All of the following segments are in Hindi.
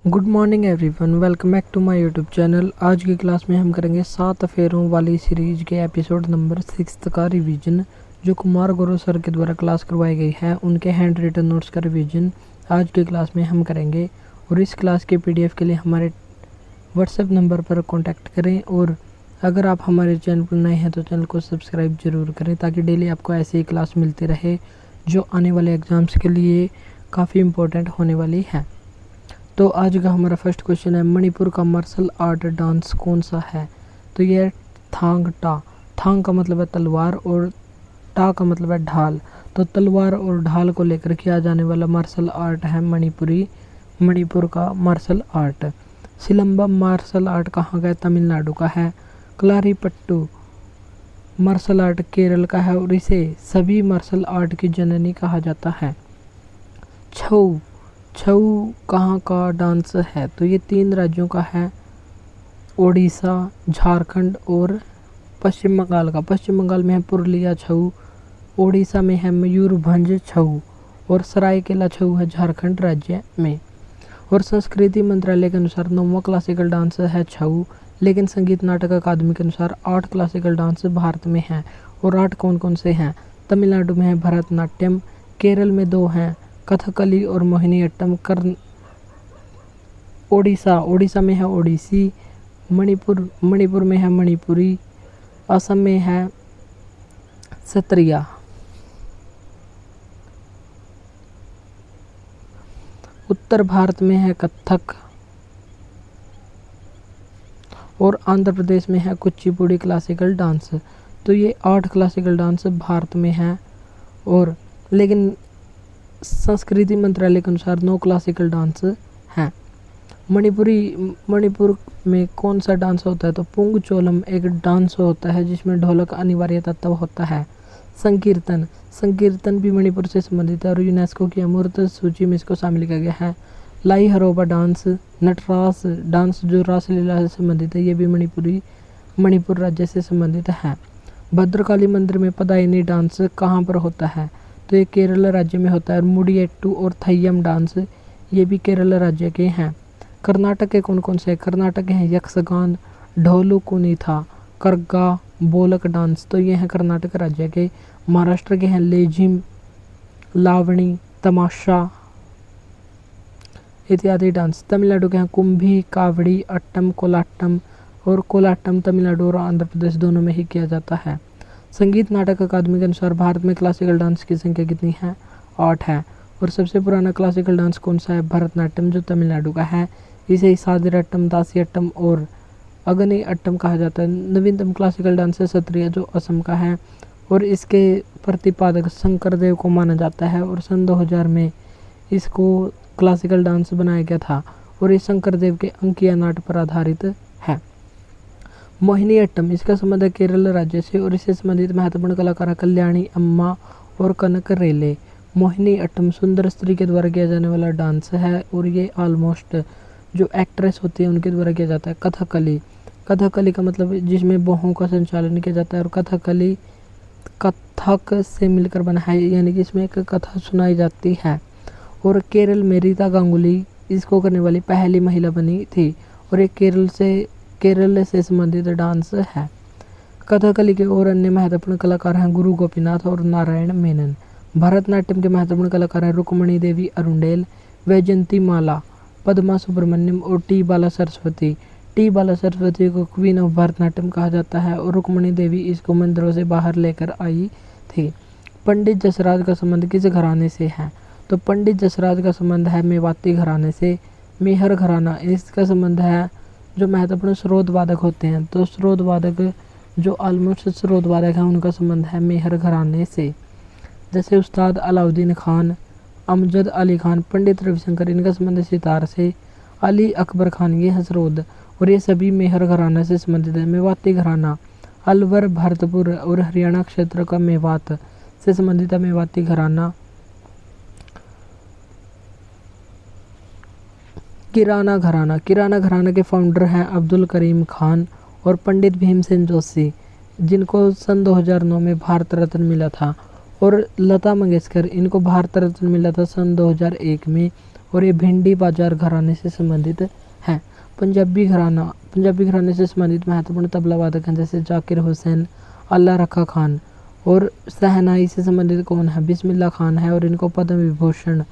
Good morning everyone, welcome back to my YouTube channel. आज की क्लास में हम करेंगे 7 अफेयरों वाली सीरीज के एपिसोड नंबर 6 का रिवीजन, जो कुमार गुरु सर के द्वारा क्लास करवाई गई है। उनके हैंड रिटन नोट्स का रिवीजन आज की क्लास में हम करेंगे। और इस क्लास के पीडीएफ के लिए हमारे व्हाट्सएप नंबर पर कॉन्टैक्ट करें। और अगर आप हमारे चैनल पर नए हैं तो चैनल को सब्सक्राइब जरूर करें, ताकि डेली आपको ऐसी ही क्लास मिलती रहे जो आने वाले एग्ज़ाम्स के लिए काफ़ी इम्पोर्टेंट होने वाली है। तो आज का हमारा फर्स्ट क्वेश्चन है, मणिपुर का मार्शल आर्ट डांस कौन सा है? तो ये है थांग टा। थांग का मतलब है तलवार और टा का मतलब है ढाल। तो तलवार और ढाल को लेकर किया जाने वाला मार्शल आर्ट है मणिपुर का martial art. Silambam martial art कहाँ का है? तमिलनाडु का है। कलारीपट्टू मार्शल आर्ट केरल का है और इसे सभी मार्शल आर्ट की जननी कहा जाता है। छऊ कहाँ का डांस है? तो ये 3 राज्यों का है, ओडिशा, झारखंड और पश्चिम बंगाल का। पश्चिम बंगाल में है पुरुलिया छऊ, ओडिशा में है मयूरभंज छऊ और सरायकेला छऊ है झारखंड राज्य में। और संस्कृति मंत्रालय के अनुसार 9वां क्लासिकल डांस है छऊ, लेकिन संगीत नाटक अकादमी के अनुसार 8 क्लासिकल डांस भारत में हैं। और 8 कौन कौन से हैं? तमिलनाडु में है भरतनाट्यम, केरल में 2 हैं, कथकली और मोहिनीअट्टम। ओडिशा में है ओडिसी, मणिपुर में है मणिपुरी, असम में है सत्रिया। उत्तर भारत में है कथक और आंध्र प्रदेश में है कुचिपुड़ी क्लासिकल डांस। तो ये 8 क्लासिकल डांस भारत में हैं। और लेकिन संस्कृति मंत्रालय के अनुसार 9 क्लासिकल डांस हैं। मणिपुर में कौन सा डांस होता है? तो पुंगचोलम एक डांस होता है जिसमें ढोलक अनिवार्य तत्व होता है। संकीर्तन भी मणिपुर से संबंधित है और यूनेस्को की अमूर्त सूची में इसको शामिल किया गया है। लाई हरोबा डांस, नटरास डांस जो रासलीला से संबंधित है, ये भी मणिपुर राज्य से संबंधित है। भद्रकाली मंदिर में पदायनी डांस कहाँ पर होता है? तो ये केरल राज्य में होता है। मुडियट्टू और थय्यम डांस ये भी केरल राज्य के हैं। कर्नाटक के कौन कौन से? कर्नाटक के हैं यक्षगान, ढोलू कुनीथा, करगा, बोलक डांस। तो ये हैं कर्नाटक राज्य के। महाराष्ट्र के हैं लेझिम, लावणी, तमाशा इत्यादि डांस। तमिलनाडु के हैं कुंभी, कावड़ी, अट्टम, कोलाट्टम। और कोलाट्टम तमिलनाडु और आंध्र प्रदेश दोनों में ही किया जाता है। संगीत नाटक अकादमी के अनुसार भारत में क्लासिकल डांस की संख्या कितनी है? 8 है। और सबसे पुराना क्लासिकल डांस कौन सा है? भरतनाट्यम जो तमिलनाडु का है। इसे सादिरट्टम, दासीअट्टम और अगनी अट्टम कहा जाता है। नवीनतम क्लासिकल डांस है सत्रिया जो असम का है और इसके प्रतिपादक शंकर देव को माना जाता है। और सन 2000 में इसको क्लासिकल डांस बनाया गया था और ये शंकर देव के अंकिया नाट पर आधारित है। मोहिनीअट्टम इसका संबंध है केरल राज्य से और इससे संबंधित महत्वपूर्ण कलाकार कल्याणी अम्मा और कनक रेले। मोहिनीअट्टम सुंदर स्त्री के द्वारा किया जाने वाला डांस है और ये ऑलमोस्ट जो एक्ट्रेस होती है उनके द्वारा किया जाता है। कथकली का मतलब जिसमें बाहों का संचालन किया जाता है और कथकली कथक से मिलकर बना है, यानी कि इसमें एक कथा सुनाई जाती है। और केरल में रीता गांगुली इसको करने वाली पहली महिला बनी थी और ये केरल से संबंधित डांस है। कथकली के और अन्य महत्वपूर्ण कलाकार हैं गुरु गोपीनाथ और नारायण मेनन। भरतनाट्यम के महत्वपूर्ण कलाकार हैं रुक्मणी देवी अरुंडेल, वैजयंती माला, पद्मा सुब्रमण्यम और टी बाला सरस्वती को क्वीन ऑफ भरतनाट्यम कहा जाता है और रुक्मणी देवी इसको मंदिरों से बाहर लेकर आई थी। पंडित जसराज का संबंध किस घराने से है? तो पंडित जसराज का संबंध है मेवाती घराने से। मेहर घराना इसका संबंध है जो महत्वपूर्ण स्रोत वादक होते हैं, तो स्रोत वादक जो ऑलमोस्ट स्रोत वादक हैं उनका संबंध है मेहर घराने से। जैसे उस्ताद अलाउद्दीन खान, अमजद अली खान, पंडित रविशंकर इनका संबंध सितार से। अली अकबर खान ये है स्रोत और ये सभी मेहर घराना से संबंधित है। मेवाती घराना अलवर, भरतपुर और हरियाणा क्षेत्र का मेवात से संबंधित है मेवाती घराना। किराना घराना के फाउंडर हैं अब्दुल करीम खान और पंडित भीमसेन जोशी, जिनको सन 2009 में भारत रत्न मिला था। और लता मंगेशकर इनको भारत रत्न मिला था सन 2001 में। और ये भिंडी बाजार घराने से संबंधित है। पंजाबी घराने से संबंधित महत्वपूर्ण तबला वादक हैं जैसे जाकिर हुसैन, अल्लाह रखा खान। और शहनाई से संबंधित कौन है? बिस्मिल्लाह खान है, और इनको पद्म विभूषण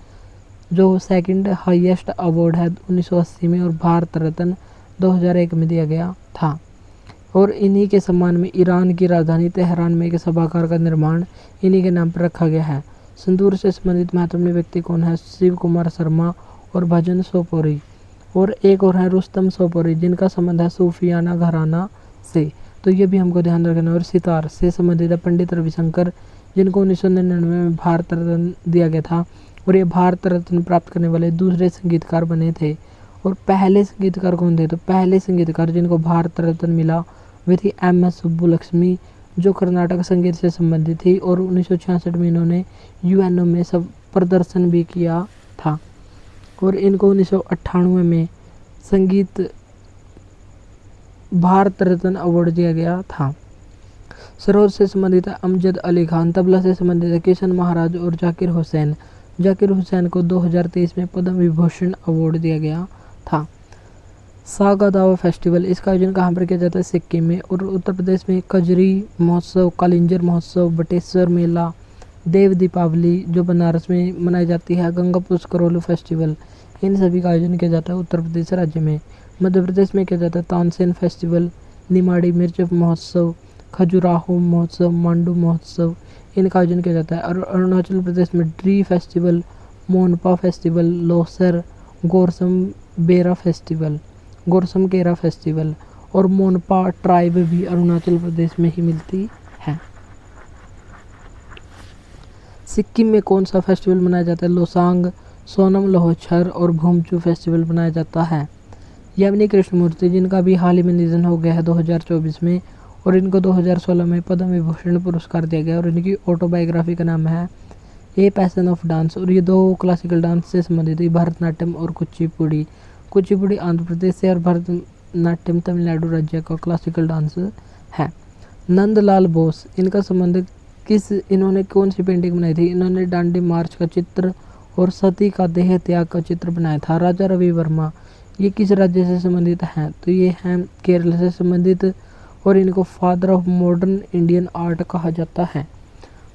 जो सेकंड हाईएस्ट अवार्ड है 1980 में और भारत रत्न 2001 में दिया गया था। और इन्हीं के सम्मान में ईरान की राजधानी तेहरान में एक सभागार का निर्माण इन्हीं के नाम पर रखा गया है। संतूर से संबंधित महत्वपूर्ण व्यक्ति कौन है? शिव कुमार शर्मा और भजन सोपोरी। और एक और है रुस्तम सोपोरी जिनका संबंध है सूफियाना घराना से, तो ये भी हमको ध्यान रखना। और सितार से संबंधित है पंडित रविशंकर जिनको 1999 में भारत रत्न दिया गया था, और ये भारत रत्न प्राप्त करने वाले दूसरे संगीतकार बने थे। और पहले संगीतकार कौन थे? तो पहले संगीतकार जिनको भारत रत्न मिला वे थी एम.एस. सुब्बुलक्ष्मी जो कर्नाटक संगीत से संबंधित थी, और 1966 में इन्होंने यूएनओ में सब प्रदर्शन भी किया था। और इनको 1998 में संगीत भारत रत्न अवार्ड दिया गया था। सरोद से संबंधित है अमजद अली खान। तबला से संबंधित है किशन महाराज और जाकिर हुसैन। जाकिर हुसैन को 2023 में पद्म विभूषण अवार्ड दिया गया था। सागा दावा फेस्टिवल इसका आयोजन कहाँ पर किया जाता है? सिक्किम में। और उत्तर प्रदेश में कजरी महोत्सव, कालिंजर महोत्सव, बटेश्वर मेला, देव दीपावली जो बनारस में मनाई जाती है, गंगा पुष्करोलू फेस्टिवल, इन सभी का आयोजन किया जाता है उत्तर प्रदेश राज्य में। मध्य प्रदेश में किया जाता है तानसेन फेस्टिवल, निमाड़ी मिर्च महोत्सव, खजुराहो महोत्सव, मांडू महोत्सव, इनका आयोजन किया जाता है। और अरुणाचल प्रदेश में ड्री फेस्टिवल, मोनपा फेस्टिवल, लोसर, गोरसम केरा फेस्टिवल और मोनपा ट्राइब भी अरुणाचल प्रदेश में ही मिलती है। सिक्किम में कौन सा फेस्टिवल मनाया जाता है? लोसांग, सोनम लोहछर और भूमचू फेस्टिवल मनाया जाता है। यमुनी कृष्णमूर्ति जिनका भी हाल ही में निधन हो गया है 2024 में, और इनको 2016 में पद्म विभूषण पुरस्कार दिया गया, और इनकी ऑटोबायोग्राफी का नाम है ए पैशन ऑफ डांस। और ये दो क्लासिकल डांस से संबंधित है, भरतनाट्यम और कुचिपुड़ी। कुचिपुड़ी आंध्र प्रदेश से और भरतनाट्यम तमिलनाडु राज्य का क्लासिकल डांस है। नंदलाल बोस इनका संबंध इन्होंने कौन सी पेंटिंग बनाई थी? इन्होंने डांडी मार्च का चित्र और सती का देह त्याग का चित्र बनाया था। राजा रवि वर्मा ये किस राज्य से संबंधित हैं? तो ये हैं केरल से संबंधित, और इनको father of modern Indian art कहा जाता है।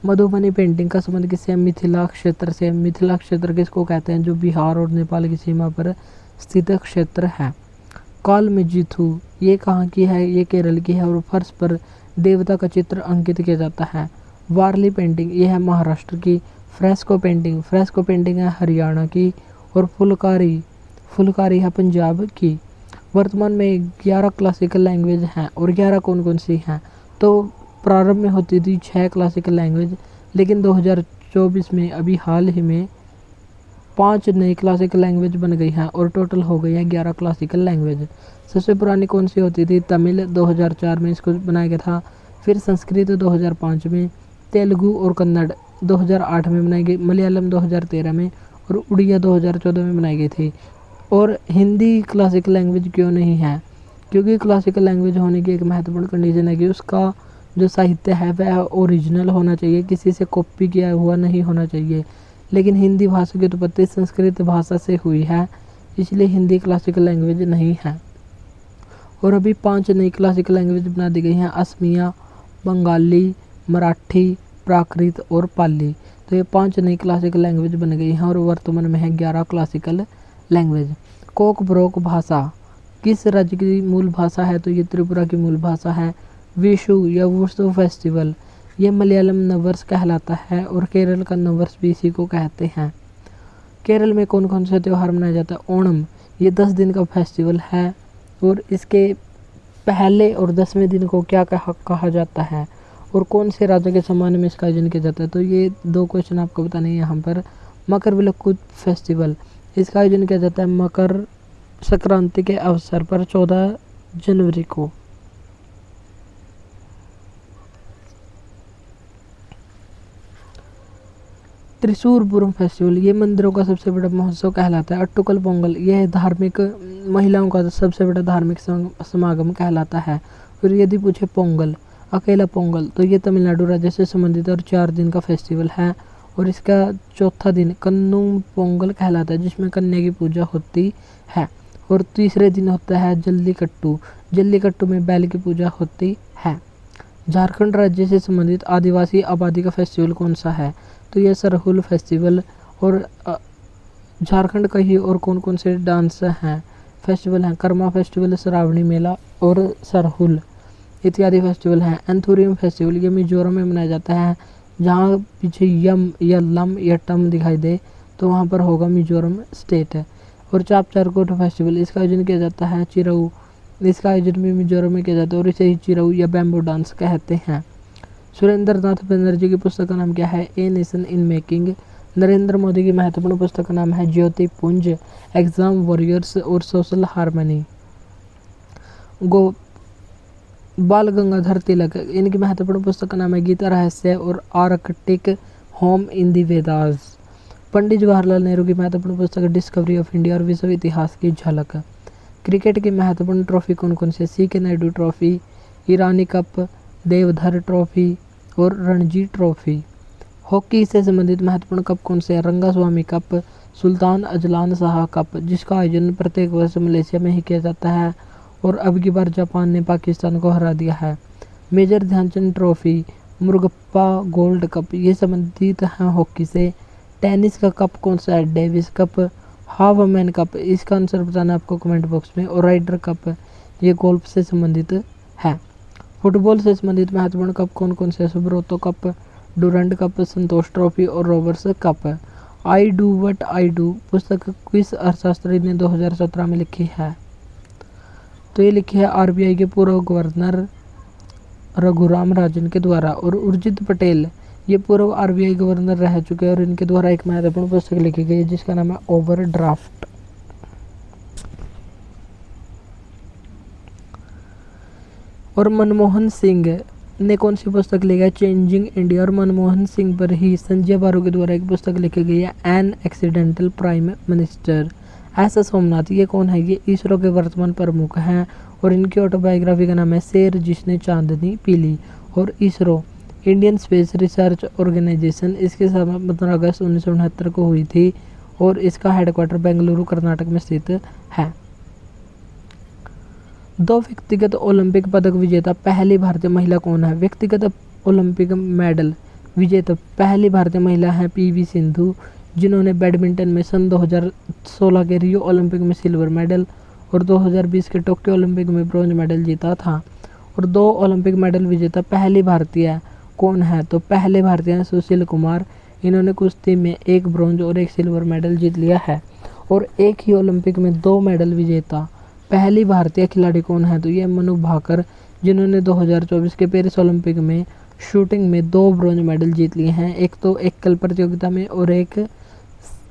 मधुबनी पेंटिंग का संबंध किससे? मिथिला क्षेत्र से। मिथिला क्षेत्र किसको कहते हैं? जो बिहार और नेपाल की सीमा पर स्थित क्षेत्र है। कालमेजीथू ये कहाँ की है? ये केरल की है, और फर्श पर देवता का चित्र अंकित किया जाता है। वारली पेंटिंग ये है महाराष्ट्र की। फ्रेस्को पेंटिंग है हरियाणा की, और फुलकारी है पंजाब की। वर्तमान में 11 क्लासिकल लैंग्वेज हैं, और 11 कौन कौन सी हैं? तो प्रारंभ में होती थी 6 क्लासिकल लैंग्वेज, लेकिन 2024 में अभी हाल ही में 5 नई क्लासिकल लैंग्वेज बन गई हैं, और टोटल हो गई है 11 क्लासिकल लैंग्वेज। सबसे पुरानी कौन सी होती थी? तमिल 2004 में इसको बनाया गया था। फिर संस्कृत 2005 में, तेलुगु और कन्नड़ 2008 में बनाई गई, मलयालम 2013 में, और उड़िया 2014 में बनाई गई थी। और हिंदी क्लासिकल लैंग्वेज क्यों नहीं है? क्योंकि क्लासिकल लैंग्वेज होने की एक महत्वपूर्ण कंडीशन है कि उसका जो साहित्य है वह ओरिजिनल होना चाहिए, किसी से कॉपी किया हुआ नहीं होना चाहिए। लेकिन हिंदी भाषा की उत्पत्ति संस्कृत भाषा से हुई है, इसलिए हिंदी क्लासिकल लैंग्वेज नहीं है। और अभी 5 नई क्लासिकल लैंग्वेज बना दी गई हैं, असमिया, बंगाली, मराठी, प्राकृत और पाली। तो ये 5 नई क्लासिकल लैंग्वेज बन गई हैं, और वर्तमान में है 11 क्लासिकल लैंग्वेज। कोकब्रोक भाषा किस राज्य की मूल भाषा है? तो ये त्रिपुरा की मूल भाषा है। विशु या वुशु फेस्टिवल ये मलयालम नववर्ष कहलाता है, और केरल का नववर्ष भी इसी को कहते हैं। केरल में कौन कौन सा त्यौहार मनाया जाता है? ओणम ये 10 दिन का फेस्टिवल है, और इसके पहले और 10वें दिन को क्या कहा जाता है? और कौन से राजा के सम्मान में इसका आयोजन किया जाता है? तो ये 2 क्वेश्चन आपको बताने हैं यहाँ पर। मकर विलक्कुत फेस्टिवल इसका आयोजन किया जाता है मकर संक्रांति के अवसर पर 14 जनवरी को। त्रिशूरपुरम फेस्टिवल ये मंदिरों का सबसे बड़ा महोत्सव कहलाता है। अट्टुकल पोंगल यह धार्मिक महिलाओं का सबसे बड़ा धार्मिक समागम कहलाता है। और यदि पूछे पोंगल अकेला पोंगल तो ये तमिलनाडु राज्य से संबंधित और 4 दिन का फेस्टिवल है। और इसका चौथा दिन कन्नू पोंगल कहलाता है, जिसमें कन्या की पूजा होती है। और तीसरे दिन होता है जल्लीकट्टू। जल्लीकट्टू में बैल की पूजा होती है। झारखंड राज्य से संबंधित आदिवासी आबादी का फेस्टिवल कौन सा है? तो यह सरहुल फेस्टिवल। और झारखंड का ही और कौन कौन से डांस हैं, फेस्टिवल हैं? कर्मा फेस्टिवल, श्रावणी मेला और सरहुल इत्यादि फेस्टिवल हैं। एंथुरियम फेस्टिवल ये मिजोरम में मनाया जाता है। जहाँ पीछे यम या लम या टम दिखाई दे तो वहाँ पर होगा मिजोरम स्टेट है। और चाप चारकोट फेस्टिवल इसका आयोजन किया जाता है चिरऊ। इसका आयोजन भी मिजोरम में किया जाता है और इसे ही चिरऊ या बैम्बू डांस कहते हैं। सुरेंद्र नाथ बनर्जी की पुस्तक का नाम क्या है? A nation in making. Narendra Modi की महत्वपूर्ण पुस्तक का नाम है ज्योति पुंज, एग्जाम वॉरियर्स और सोशल हार्मनी। गो बाल गंगाधर तिलक इनकी महत्वपूर्ण पुस्तक का नाम है गीता रहस्य और Arctic home in the Vedas. Pandit Jawaharlal Nehru की महत्वपूर्ण पुस्तक डिस्कवरी ऑफ इंडिया और विश्व इतिहास की झलक। क्रिकेट की महत्वपूर्ण ट्रॉफी कौन कौन से? सी के नायडू ट्रॉफी, ईरानी कप, देवधर ट्रॉफी और रणजी ट्रॉफी। हॉकी से संबंधित महत्वपूर्ण कप कौन से? Rangaswamy cup, Sultan Azlan Shah cup, जिसका आयोजन प्रत्येक वर्ष मलेशिया में ही किया जाता है और अब की बार जापान ने पाकिस्तान को हरा दिया है। Major Dhyan Chand trophy, Murugappa gold cup ये संबंधित हैं हॉकी से। टेनिस का कप कौन सा है? Davis cup. हावमैन कप इसका आंसर बताना आपको कमेंट बॉक्स में। और राइडर कप ये गोल्फ से संबंधित है। फुटबॉल से संबंधित महत्वपूर्ण कप कौन कौन से? सुब्रोतो कप, डूरंड कप, संतोष ट्रॉफी और robbers cup. I do what I do पुस्तक किस अर्थशास्त्री ने 2017 में लिखी है? तो ये लिखी है आरबीआई के पूर्व गवर्नर रघुराम राजन के द्वारा। और उर्जित पटेल ये पूर्व आरबीआई गवर्नर रह चुके हैं और इनके द्वारा एक महत्वपूर्ण पुस्तक लिखी गई है जिसका नाम है ओवरड्राफ्ट। और मनमोहन सिंह ने कौन सी पुस्तक लिखी है? Changing India. और मनमोहन सिंह पर ही संजय बारू के द्वारा एक पुस्तक लिखी गई है एन एक्सीडेंटल प्राइम मिनिस्टर। ऐसा सोमनाथ ये कौन है? ये इसरो के वर्तमान प्रमुख हैं और इनकी ऑटोबायोग्राफी का नाम है शेर जिसने चांदनी पी ली। और ISRO Indian space research organisation इसकी स्थापना 15 अगस्त 1969 को हुई थी और इसका हेडक्वार्टर बेंगलुरु कर्नाटक में स्थित है। दो व्यक्तिगत ओलंपिक पदक विजेता पहली भारतीय महिला कौन है? व्यक्तिगत ओलंपिक मेडल विजेता पहली भारतीय महिला है पीवी सिंधु, जिन्होंने बैडमिंटन में सन 2016 के रियो ओलंपिक में सिल्वर मेडल और 2020 के टोक्यो ओलंपिक में ब्रॉन्ज मेडल जीता था। और दो ओलंपिक मेडल विजेता पहली भारतीय कौन है? तो पहले भारतीय हैं सुशील कुमार, इन्होंने कुश्ती में एक ब्रॉन्ज और एक सिल्वर मेडल जीत लिया है। और एक ही ओलंपिक में दो मेडल विजेता पहली भारतीय खिलाड़ी कौन है? तो ये मनु भाकर, जिन्होंने 2024 के पेरिस ओलंपिक में शूटिंग में 2 ब्रॉन्ज मेडल जीत लिए हैं, एक तो एकल प्रतियोगिता में और एक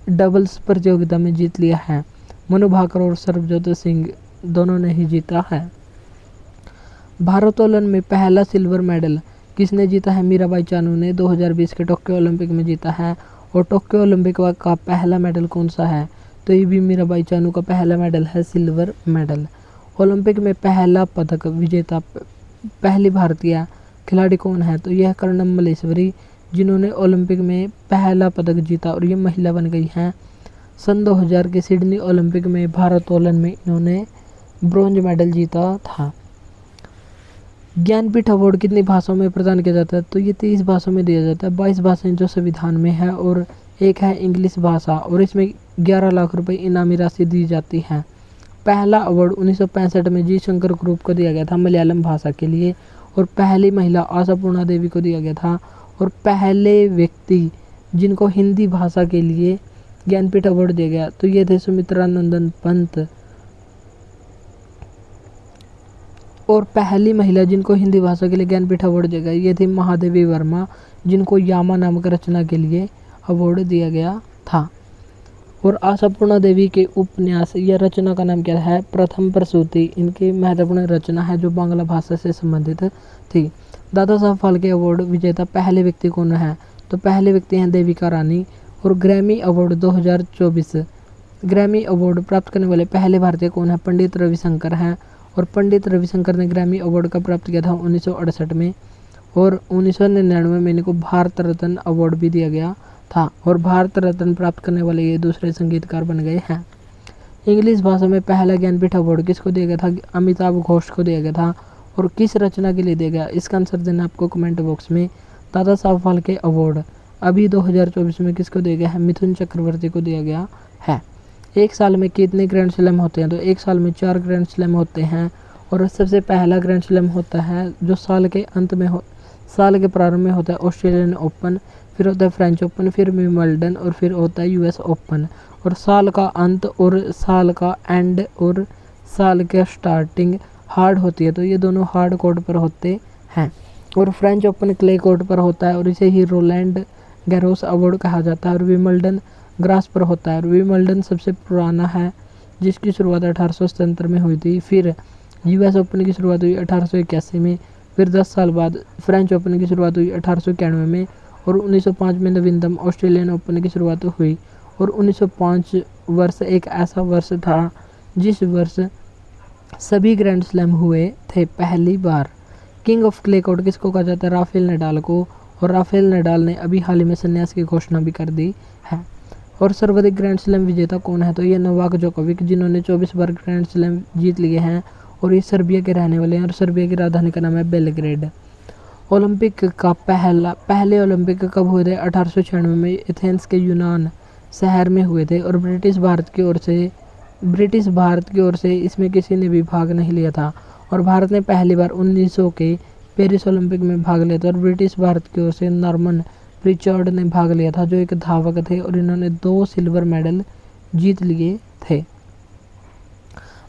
डबल्स प्रतियोगिता में जीत लिया है। मनु भाकर और सरबजोत सिंह दोनों ने ही जीता है। भारोत्तोलन में पहला सिल्वर मेडल किसने जीता है? मीराबाई चानू ने 2020 के टोक्यो ओलंपिक में जीता है। और टोक्यो ओलंपिक का पहला मेडल कौन सा है? तो ये भी मीराबाई चानू का पहला मेडल है, सिल्वर मेडल। ओलंपिक में पहला पदक विजेता पहली भारतीय खिलाड़ी कौन है? तो यह कर्णम मल्लेश्वरी, जिन्होंने ओलंपिक में पहला पदक जीता और ये महिला बन गई हैं। सन 2000 के सिडनी ओलंपिक में भारोत्तोलन में इन्होंने ब्रॉन्ज मेडल जीता था। ज्ञानपीठ अवार्ड कितनी भाषाओं में प्रदान किया जाता है? तो ये 30 भाषाओं में दिया जाता है। 22 भाषाएं जो संविधान में है और एक है इंग्लिश भाषा और इसमें 11 लाख रुपए इनामी राशि दी जाती है। पहला अवार्ड 1965 में जी शंकर ग्रुप को दिया गया था मलयालम भाषा के लिए और पहली महिला आशापूर्णा देवी को दिया गया था। और पहले व्यक्ति जिनको हिंदी भाषा के लिए ज्ञानपीठ अवार्ड दिया गया तो ये थे सुमित्रा नंदन पंत। और पहली महिला जिनको हिंदी भाषा के लिए ज्ञानपीठ अवार्ड दिया गया ये थी महादेवी वर्मा, जिनको यामा नामक रचना के लिए अवार्ड दिया गया था। और आशापूर्णा देवी के उपन्यास या रचना का नाम क्या है? प्रथम प्रसूति। इनकी महत्वपूर्ण रचना है जो बांग्ला भाषा से संबंधित थी। दादा साहब फाल्के अवार्ड विजेता पहले व्यक्ति कौन है? तो पहले व्यक्ति हैं देविका रानी। और ग्रैमी अवार्ड 2024 ग्रैमी अवार्ड प्राप्त करने वाले पहले भारतीय कौन है? पंडित रविशंकर हैं। और पंडित रविशंकर ने ग्रैमी अवार्ड का प्राप्त किया था 1968 में और 1999 में इनको भारत रत्न अवार्ड भी दिया गया था और भारत रत्न प्राप्त करने वाले ये दूसरे संगीतकार बन गए हैं। इंग्लिश भाषा में पहला ज्ञानपीठ अवार्ड किसको दिया गया था? अमिताभ घोष को दिया गया था। और किस रचना के लिए दिया गया? इसका आंसर देना आपको कमेंट बॉक्स में। दादा साहब फाल्के अवार्ड अभी 2024 में किसको दिया गया है? मिथुन चक्रवर्ती को दिया गया है। एक साल में कितने ग्रैंड स्लैम होते हैं? तो एक साल में 4 ग्रैंड स्लैम होते हैं। और सबसे पहला ग्रैंड स्लैम होता है जो साल के अंत में साल के प्रारंभ में होता है ऑस्ट्रेलियन ओपन, फिर होता है फ्रेंच ओपन, फिर विंबलडन और फिर होता है यूएस ओपन। और साल का अंत और साल का एंड और साल के स्टार्टिंग हार्ड होती है, तो ये दोनों हार्ड कोर्ट पर होते हैं। और फ्रेंच ओपन क्ले कोर्ट पर होता है और इसे ही रोलैंड गैरोस अवार्ड कहा जाता है। और विंबलडन ग्रास पर होता है। और विंबलडन सबसे पुराना है जिसकी शुरुआत 1877 में हुई थी। फिर यूएस ओपन की शुरुआत हुई 1881 में। फिर 10 साल बाद फ्रेंच ओपन की शुरुआत हुई 1891 में। और 1905 में नवीनतम ऑस्ट्रेलियन ओपन की शुरुआत हुई। और 1905 वर्ष एक ऐसा वर्ष था जिस वर्ष सभी ग्रैंड स्लैम हुए थे पहली बार। किंग ऑफ क्ले कोर्ट किसको कहा जाता है? राफेल नडाल को। और राफेल नडाल ने अभी हाल ही में संन्यास की घोषणा भी कर दी है। और सर्वाधिक ग्रैंड स्लैम विजेता कौन है? तो ये नोवाक जोकोविक, जिन्होंने 24 बार ग्रैंड स्लैम जीत लिए हैं। और ये सर्बिया के रहने वाले हैं और सर्बिया की राजधानी का नाम है बेलग्रेड। ओलंपिक का पहले ओलंपिक कब हुए थे? 1896 में एथेंस के यूनान शहर में हुए थे। और ब्रिटिश भारत की ओर से इसमें किसी ने भी भाग नहीं लिया था। और भारत ने पहली बार 1900 के पेरिस ओलंपिक में भाग लिया था। और ब्रिटिश भारत की ओर से नॉर्मन प्रिचर्ड ने भाग लिया था जो एक धावक थे और इन्होंने 2 सिल्वर मेडल जीत लिए थे।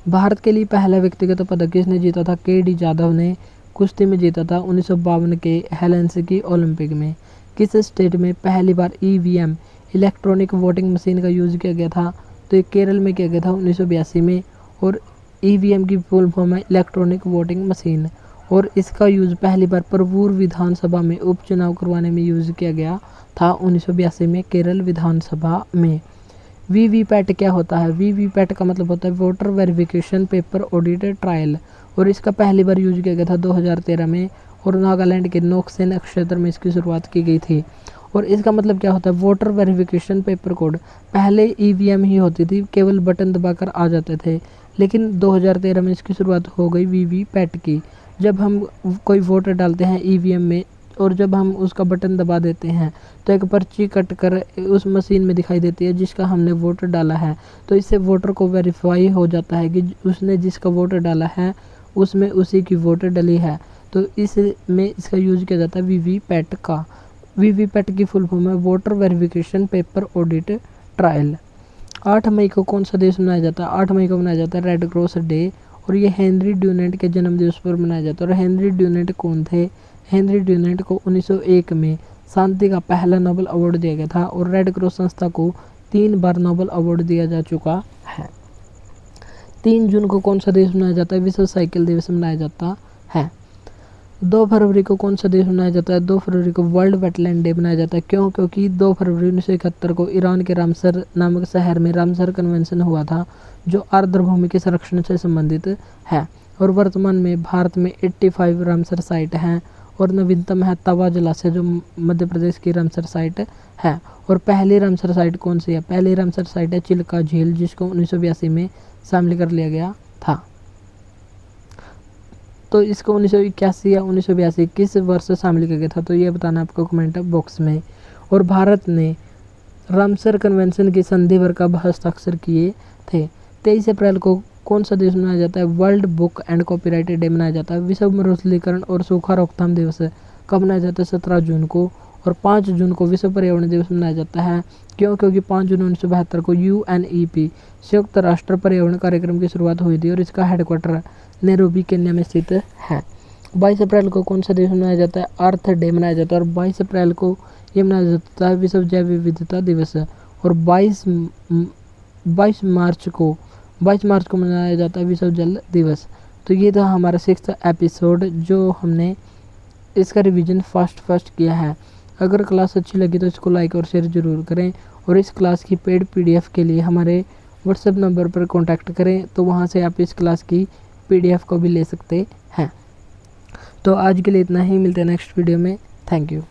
भारत के लिए पहला व्यक्तिगत पदक किसने जीता था? के.डी. जाधव ने कुश्ती में जीता था 1952 के हेलसिंकी ओलंपिक में। किस स्टेट में पहली बार ईवीएम इलेक्ट्रॉनिक वोटिंग मशीन का यूज़ किया गया था? तो ये केरल में किया गया था 1982 में। और ईवीएम की फुल फॉर्म है इलेक्ट्रॉनिक वोटिंग मशीन। और इसका यूज़ पहली बार परवूर विधानसभा में उपचुनाव करवाने में यूज़ किया गया था 1982 में केरल विधानसभा में। वीवीपैट क्या होता है? वीवीपैट का मतलब होता है voter verification paper audit trial. और इसका पहली बार यूज किया गया था 2013 में। और नागालैंड के नोक्सेन क्षेत्र में इसकी शुरुआत की गई थी। और इसका मतलब क्या होता है? Voter verification paper code. पहले ईवीएम ही होती थी, केवल बटन दबाकर आ जाते थे, लेकिन 2013 में इसकी शुरुआत हो गई वीवीपैट की। जब हम कोई वोट डालते हैं ईवीएम में और जब हम उसका बटन दबा देते हैं तो एक पर्ची कट कर उस मशीन में दिखाई देती है जिसका हमने वोट डाला है। तो इससे वोटर को वेरीफाई हो जाता है कि उसने जिसका वोट डाला है उसमें उसी की वोट डली है। तो इसमें इसका यूज किया जाता है वीवीपैट का। वीवीपैट की फुल फॉर्म है voter verification paper audit trial. 8 मई को कौन सा दिवस मनाया जाता है? 8 मई को मनाया जाता है रेड क्रॉस डे। और ये हेनरी ड्यूनेंट के जन्मदिवस पर मनाया जाता है। और हेनरी ड्यूनेंट कौन थे? हेनरी ड्यूनेंट को 1901 में शांति का पहला नोबेल अवार्ड दिया गया था। और रेड क्रॉस संस्था को 3 बार नोबेल अवार्ड दिया जा चुका है। 3 जून को कौन सा दिवस मनाया जाता है? विश्व साइकिल दिवस मनाया जाता है। 2 फरवरी को कौन सा दिवस मनाया जाता है? 2 फरवरी को वर्ल्ड वेटलैंड डे मनाया जाता है। क्यों? क्योंकि 2 फरवरी 1971 को ईरान के रामसर नामक शहर में रामसर कन्वेंशन हुआ था जो आर्द्रभूमि के संरक्षण से संबंधित है। और वर्तमान में भारत में 85 रामसर साइट हैं। और नवीनतम है तवा जलाशय जो मध्य प्रदेश की रामसर साइट है। और पहली रामसर साइट कौन सी है? पहली रामसर साइट है चिल्का झील जिसको 1982 में शामिल कर लिया गया था। तो इसको 1981 या 1982 किस वर्ष से शामिल किया गया था? तो ये बताना आपको कमेंट बॉक्स में। और भारत ने रामसर कन्वेंशन की संधि पर कब हस्ताक्षर किए थे? 23 अप्रैल को कौन सा दिवस मनाया जाता है? World book and copyright day मनाया जाता है। विश्व मरुस्थलीकरण और सूखा रोकथाम दिवस कब मनाया जाता है? 17 जून को। और 5 जून को विश्व पर्यावरण दिवस मनाया जाता है। क्यों? क्योंकि 5 जून 1972 को UNEP संयुक्त राष्ट्र पर्यावरण कार्यक्रम की शुरुआत हुई थी और इसका हेडक्वार्टर नैरोबी केन्या में स्थित है। 22 अप्रैल को कौन सा दिवस मनाया जाता है? अर्थ डे मनाया जाता है। और 22 अप्रैल को ये मनाया जाता है विश्व जैव विविधता दिवस। और 22 मार्च को मनाया जाता है विश्व जल दिवस। तो ये था हमारा 6th एपिसोड जो हमने इसका रिवीजन फर्स्ट किया है। अगर क्लास अच्छी लगी तो इसको लाइक और शेयर ज़रूर करें। और इस क्लास की पेड PDF के लिए हमारे व्हाट्सएप नंबर पर कॉन्टैक्ट करें, तो वहाँ से आप इस क्लास की PDF को भी ले सकते हैं। तो आज के लिए इतना ही, मिलते हैं नेक्स्ट वीडियो में। Thank you.